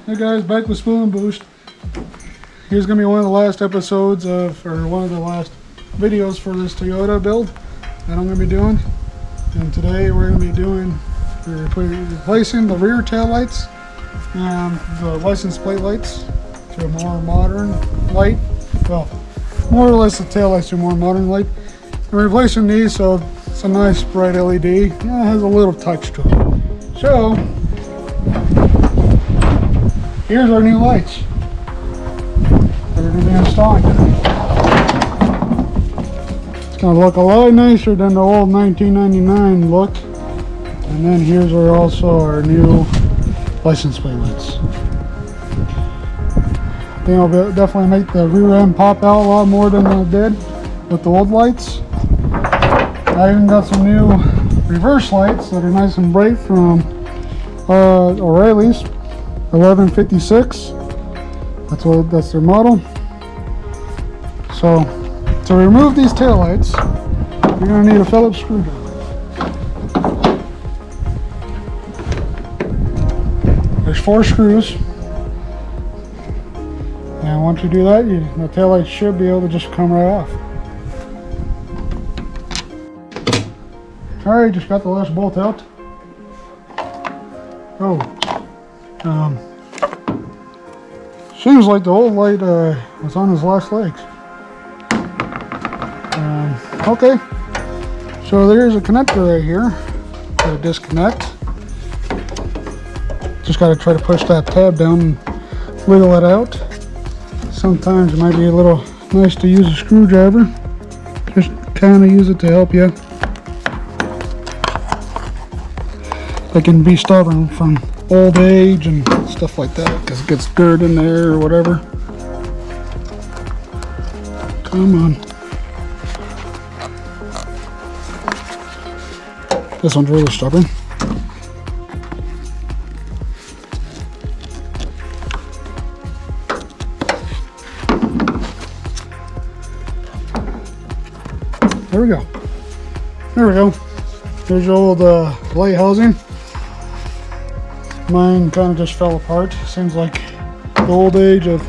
Hey guys, back with Spool and Boost. Here's gonna be one of the last episodes of, or one of the last videos for this Toyota build that I'm gonna be doing. And today we're gonna be replacing the rear tail lights and the license plate lights to a more modern light. Well, more or less the tail lights to a more modern light. And replacing these so it's a nice bright LED. Yeah, it has a little touch to it. So here's our new lights that we're going to be installing today. It's going to look a lot nicer than the old 1999 look. And then here's also our new license plate lights. I think it'll definitely make the rear end pop out a lot more than it did with the old lights. I even got some new reverse lights that are nice and bright from O'Reilly's. 1156. That's their model. So to remove these taillights, you're going to need a Phillips screwdriver. There's 4 screws, and once you do that, the taillights should be able to just come right off. Alright, just got the last bolt out. Seems like the old light was on his last legs. Okay, so there's a connector right here to disconnect. Just got to try to push that tab down and wiggle it out. Sometimes it might be a little nice to use a screwdriver. Just kind of use it to help you. It can be stubborn from old age and stuff like that because it gets dirt in there or whatever. Come on. This one's really stubborn. There we go. There we go. There's your old light housing. Mine kind of just fell apart. Seems like the old age of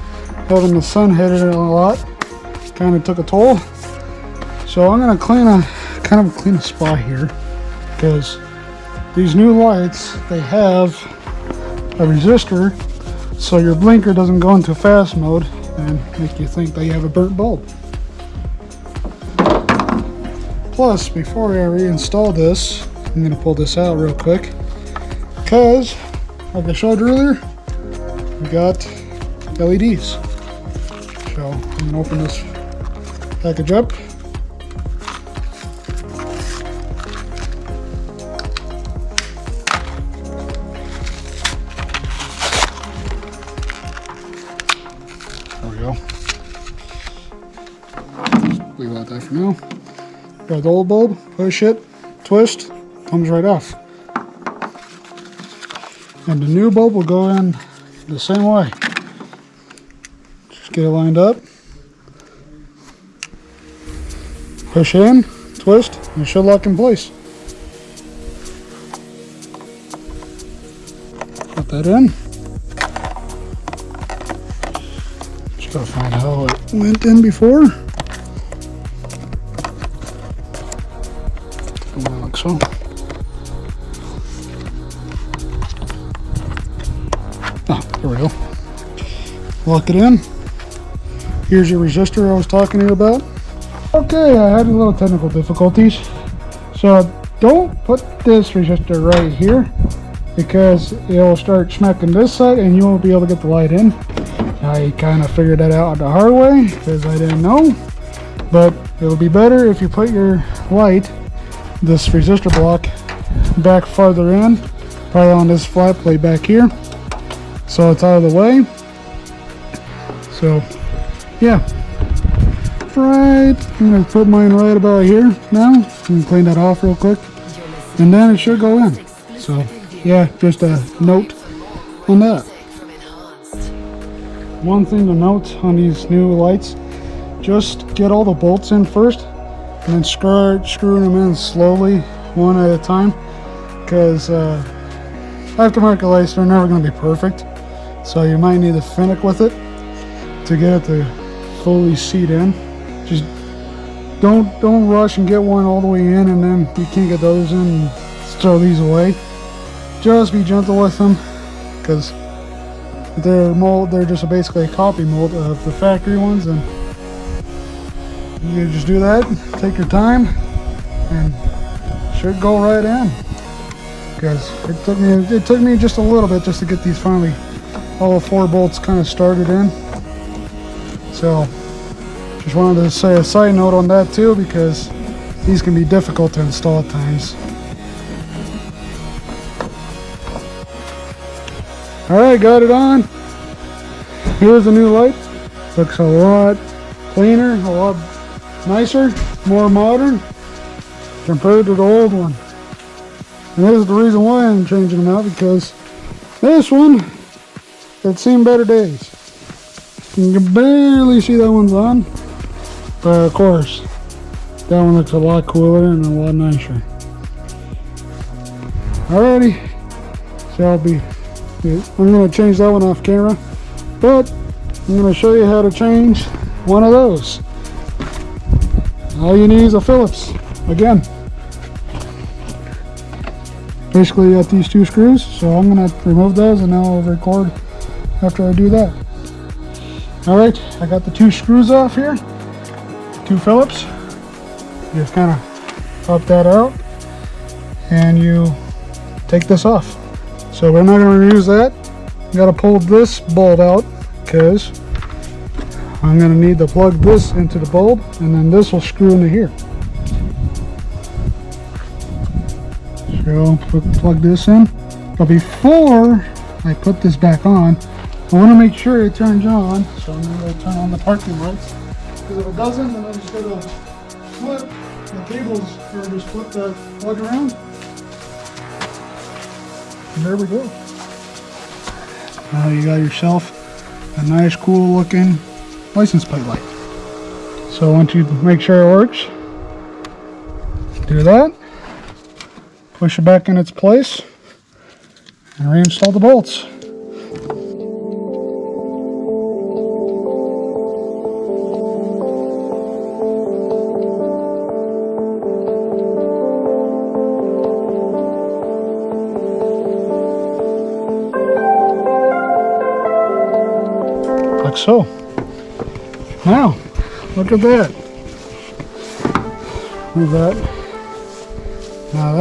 having the sun hit it a lot kind of took a toll. So I'm going to clean a spot here because these new lights, they have a resistor so your blinker doesn't go into fast mode and make you think that you have a burnt bulb. Plus, before I reinstall this, I'm going to pull this out real quick because, like I showed earlier, we got LEDs. So I'm going to open this package up. There we go. Leave it like that for now. Got the old bulb, push it, twist, comes right off. And the new bulb will go in the same way. Just get it lined up. Push in, twist, and it should lock in place. Put that in. Just gotta find how it went in before. Like so. There we go. Lock it in. Here's your resistor I was talking to you about. Okay, I had a little technical difficulties. So don't put this resistor right here because it'll start smacking this side and you won't be able to get the light in. I kind of figured that out the hard way because I didn't know. But it'll be better if you put your light, this resistor block, back farther in, probably on this flat plate back here, so it's out of the way. So yeah, right, I'm going to put mine right about here now and clean that off real quick and then it should go in. So yeah, just a note on that. One thing to note on these new lights, just get all the bolts in first and then start screwing them in slowly, one at a time, because aftermarket lights, they're never going to be perfect. so you might need a finick with it to get it to fully seat in. Just don't rush and get one all the way in and then you can't get those in and throw these away. Just be gentle with them, because they're just basically a copy mold of the factory ones, and you just do that, take your time, and should go right in. Because it took me just a little bit just to get these finally, all 4 bolts kind of started in. So just wanted to say a side note on that too, because these can be difficult to install at times. Alright, got it on. Here's the new light. Looks a lot cleaner, a lot nicer, more modern compared to the old one. And this is the reason why I'm changing them out, because this one had seen better days. You can barely see that one's on, but of course that one looks a lot cooler and a lot nicer. Alrighty, so I'm going to change that one off camera, but I'm going to show you how to change one of those. All you need is a Phillips. Again, basically you got these 2 screws, so I'm going to remove those and now I'll record after I do that. Alright, I got the 2 screws off here, 2 Phillips. You just kind of pop that out and you take this off. So we're not going to use that. You got to pull this bulb out, because I'm going to need to plug this into the bulb, and then this will screw into here. So plug this in. But before I put this back on, I want to make sure it turns on. So I'm going to turn on the parking lights, because if it doesn't, then I'm just going to flip the cables, or just flip the plug around. And there we go. Now you got yourself a nice, cool looking license plate light. So once you make sure it works, do that, push it back in its place, and reinstall the bolts. Like so. Now, look at that. Move that. Now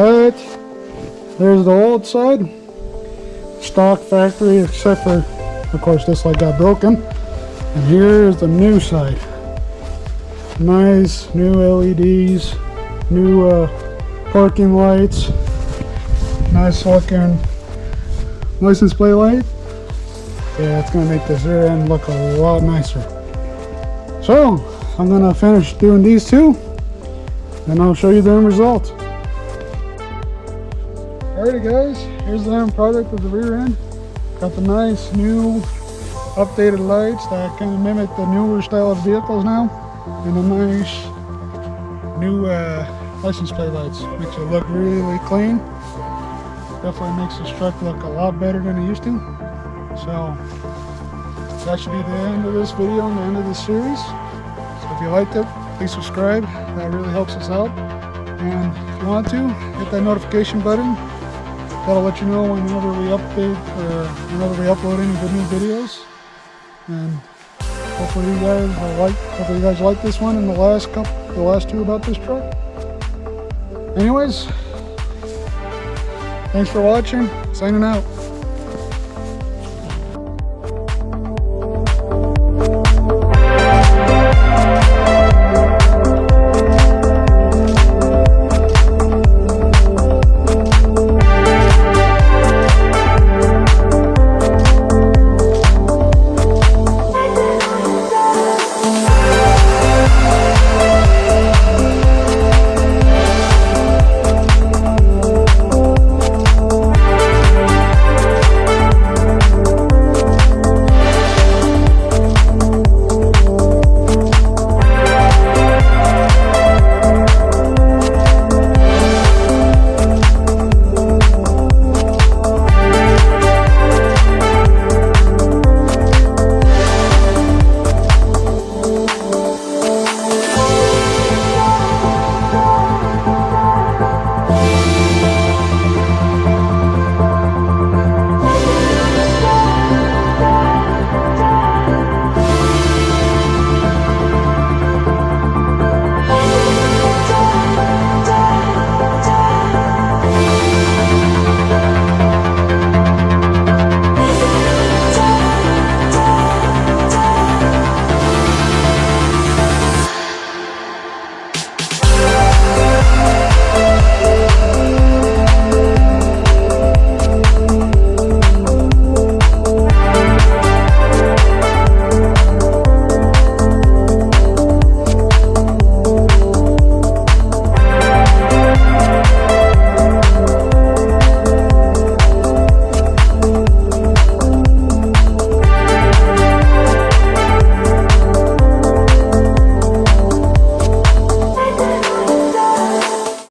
there's the old side. Stock factory, except for, of course, this light got broken. And here's the new side. Nice new LEDs, new parking lights, nice looking license plate light. Yeah, it's gonna make this rear end look a lot nicer. So I'm gonna finish doing these 2, and I'll show you the end result. Alrighty guys, here's the end product of the rear end. Got the nice new updated lights that kind of mimic the newer style of vehicles now, and the nice new license plate lights. Makes it look really clean. Definitely makes this truck look a lot better than it used to. So that should be the end of this video and the end of this series. So if you liked it, please subscribe. That really helps us out. And if you want to, hit that notification button. That'll let you know whenever we update or whenever we upload any good new videos. And hopefully you guys like this one and the last 2 about this truck. Anyways, thanks for watching. Signing out.